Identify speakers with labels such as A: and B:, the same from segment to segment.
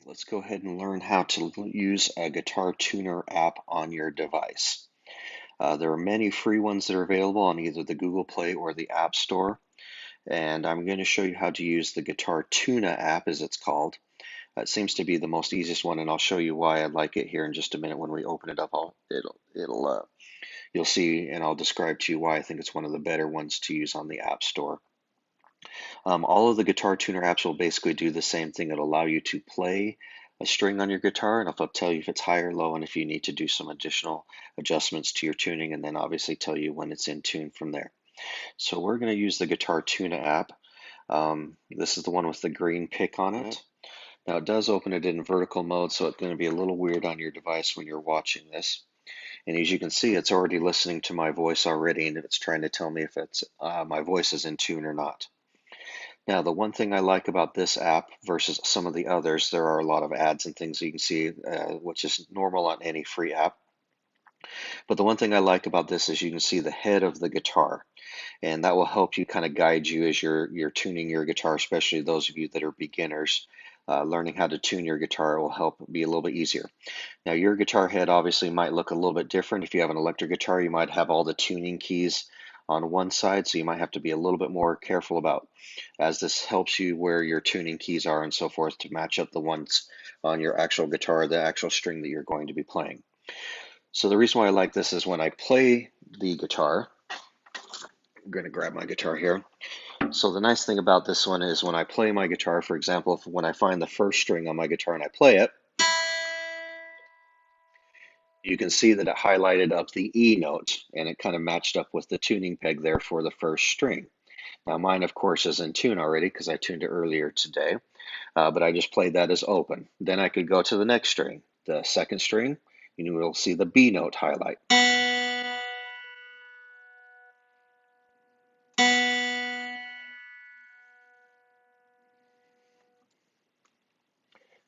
A: Let's go ahead and learn how to use a guitar tuner app on your device. There are many free ones that are available on either the Google Play or the App Store, and I'm going to show you how to use the Guitar Tuna app, as it's called. It seems to be the most easiest one, and I'll show you why I like it here in just a minute. When we open it up, you'll see, and I'll describe to you why I think it's one of the better ones to use on the App Store. All of the guitar tuner apps will basically do the same thing. It'll allow you to play a string on your guitar, and it'll tell you if it's high or low, and if you need to do some additional adjustments to your tuning, and then obviously tell you when it's in tune from there. So we're going to use the Guitar Tuna app. This is the one with the green pick on it. Now it does open it in vertical mode, so it's going to be a little weird on your device when you're watching this. And as you can see, it's already listening to my voice already, and it's trying to tell me if it's my voice is in tune or not. Now, the one thing I like about this app versus some of the others, there are a lot of ads and things you can see, which is normal on any free app. But the one thing I like about this is you can see the head of the guitar, and that will help you kind of guide you as you're tuning your guitar, especially those of you that are beginners. Learning how to tune your guitar will help be a little bit easier. Now, your guitar head obviously might look a little bit different. If you have an electric guitar, you might have all the tuning keys on one side, so you might have to be a little bit more careful about, as this helps you where your tuning keys are and so forth to match up the ones on your actual guitar, the actual string that you're going to be playing. So the reason why I like this is when I play the guitar, I'm going to grab my guitar here. So the nice thing about this one is when I play my guitar, for example, when I find the first string on my guitar and I play it, you can see that it highlighted up the E note, and it kind of matched up with the tuning peg there for the first string. Now mine, of course, is in tune already because I tuned it earlier today, but I just played that as open. Then I could go to the next string, the second string, and you will see the B note highlight.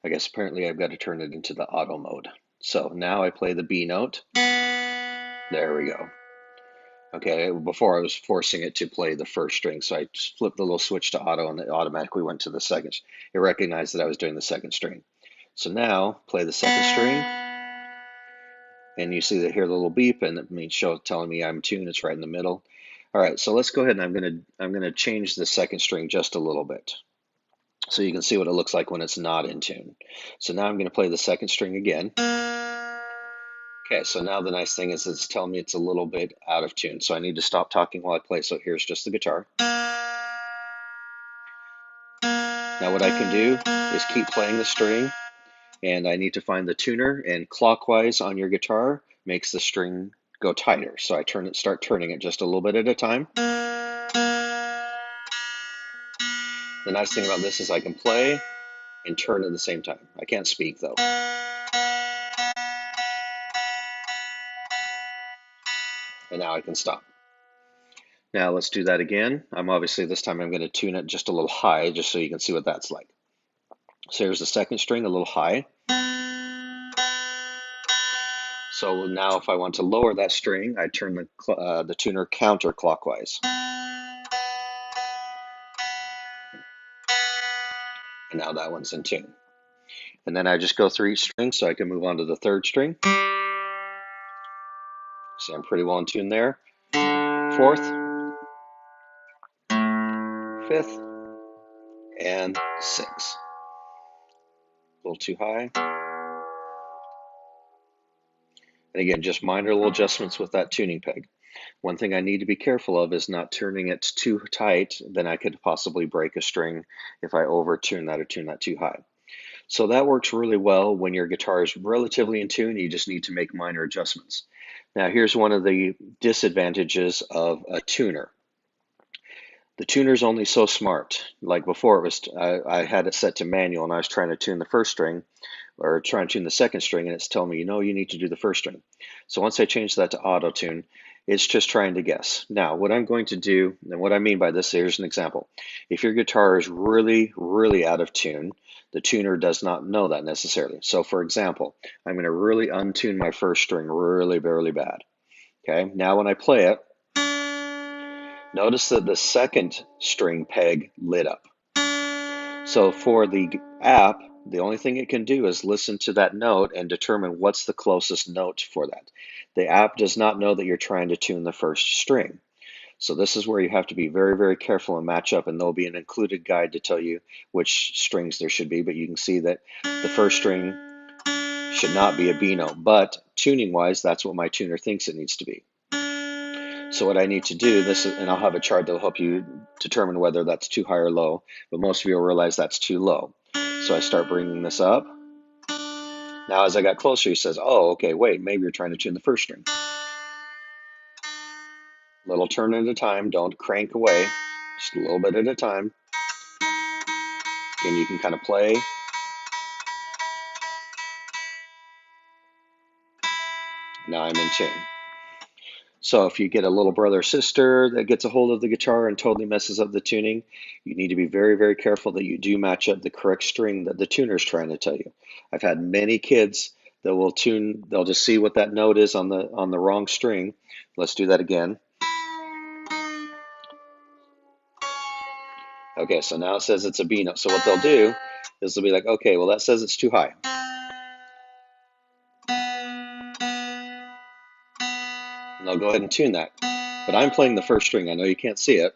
A: I guess apparently I've got to turn it into the auto mode. So now I play the B note. There we go. Okay, before I was forcing it to play the first string, so I just flipped the little switch to auto and it automatically went to the second. It recognized that I was doing the second string. So now play the second string, and you see that here the little beep, and it means telling me I'm tuned. It's right in the middle. All right, so let's go ahead and I'm gonna change the second string just a little bit, so you can see what it looks like when it's not in tune. So now I'm gonna play the second string again. Okay, so now the nice thing is it's telling me it's a little bit out of tune, so I need to stop talking while I play. So here's just the guitar. Now what I can do is keep playing the string, and I need to find the tuner, and clockwise on your guitar makes the string go tighter. So I start turning it just a little bit at a time. The nice thing about this is I can play and turn at the same time. I can't speak though. And now I can stop. Now let's do that again. This time I'm going to tune it just a little high, just so you can see what that's like. So here's the second string, a little high. So now if I want to lower that string, I turn the tuner counterclockwise. And now that one's in tune. And then I just go through each string so I can move on to the third string. See, I'm pretty well in tune there. Fourth, fifth, and sixth. A little too high. And again, just minor little adjustments with that tuning peg. One thing I need to be careful of is not turning it too tight, then I could possibly break a string if I over-tune that or tune that too high. So that works really well when your guitar is relatively in tune. You just need to make minor adjustments. Now here's one of the disadvantages of a tuner. The tuner's only so smart. Like before, it was I had it set to manual, and I was trying to tune the first string, or trying to tune the second string, and it's telling me, you need to do the first string. So once I changed that to auto tune, it's just trying to guess. Now, what I'm going to do, and what I mean by this, here's an example. If your guitar is really, really out of tune, the tuner does not know that necessarily. So for example, I'm going to really untune my first string really, really bad. Okay, now when I play it, notice that the second string peg lit up. So for the app, The only thing it can do is listen to that note and determine what's the closest note for that. The app does not know that you're trying to tune the first string. So this is where you have to be very, very careful and match up, and there'll be an included guide to tell you which strings there should be, but you can see that the first string should not be a B note, but tuning wise, that's what my tuner thinks it needs to be. So what I need to do, and I'll have a chart that'll help you determine whether that's too high or low, but most of you will realize that's too low. So I start bringing this up. Now as I got closer, he says, oh, okay, wait, maybe you're trying to tune the first string. Little turn at a time, don't crank away, just a little bit at a time. Again, you can kind of play. Now I'm in tune. So if you get a little brother or sister that gets a hold of the guitar and totally messes up the tuning, you need to be very, very careful that you do match up the correct string that the tuner is trying to tell you. I've had many kids that will tune, they'll just see what that note is on the wrong string. Let's do that again. Okay, so now it says it's a B note. So what they'll do is they'll be like, okay, well that says it's too high. And they'll go ahead and tune that. But I'm playing the first string. I know you can't see it,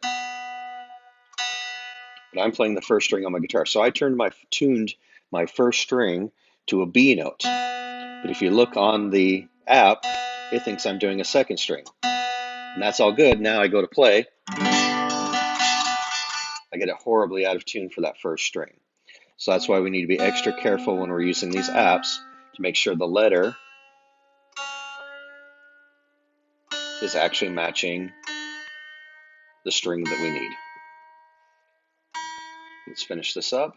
A: but I'm playing the first string on my guitar. So I tuned my first string to a B note. But if you look on the app, it thinks I'm doing a second string. And that's all good. Now I go to play. I get it horribly out of tune for that first string. So that's why we need to be extra careful when we're using these apps to make sure the letter is actually matching the string that we need. Let's finish this up.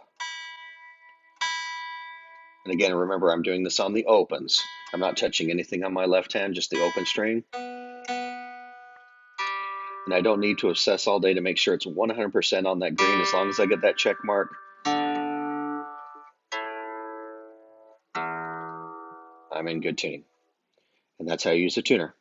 A: And again, remember, I'm doing this on the opens. I'm not touching anything on my left hand, just the open string. And I don't need to obsess all day to make sure it's 100% on that green. As long as I get that check mark, I'm in good tuning. And that's how you use a tuner.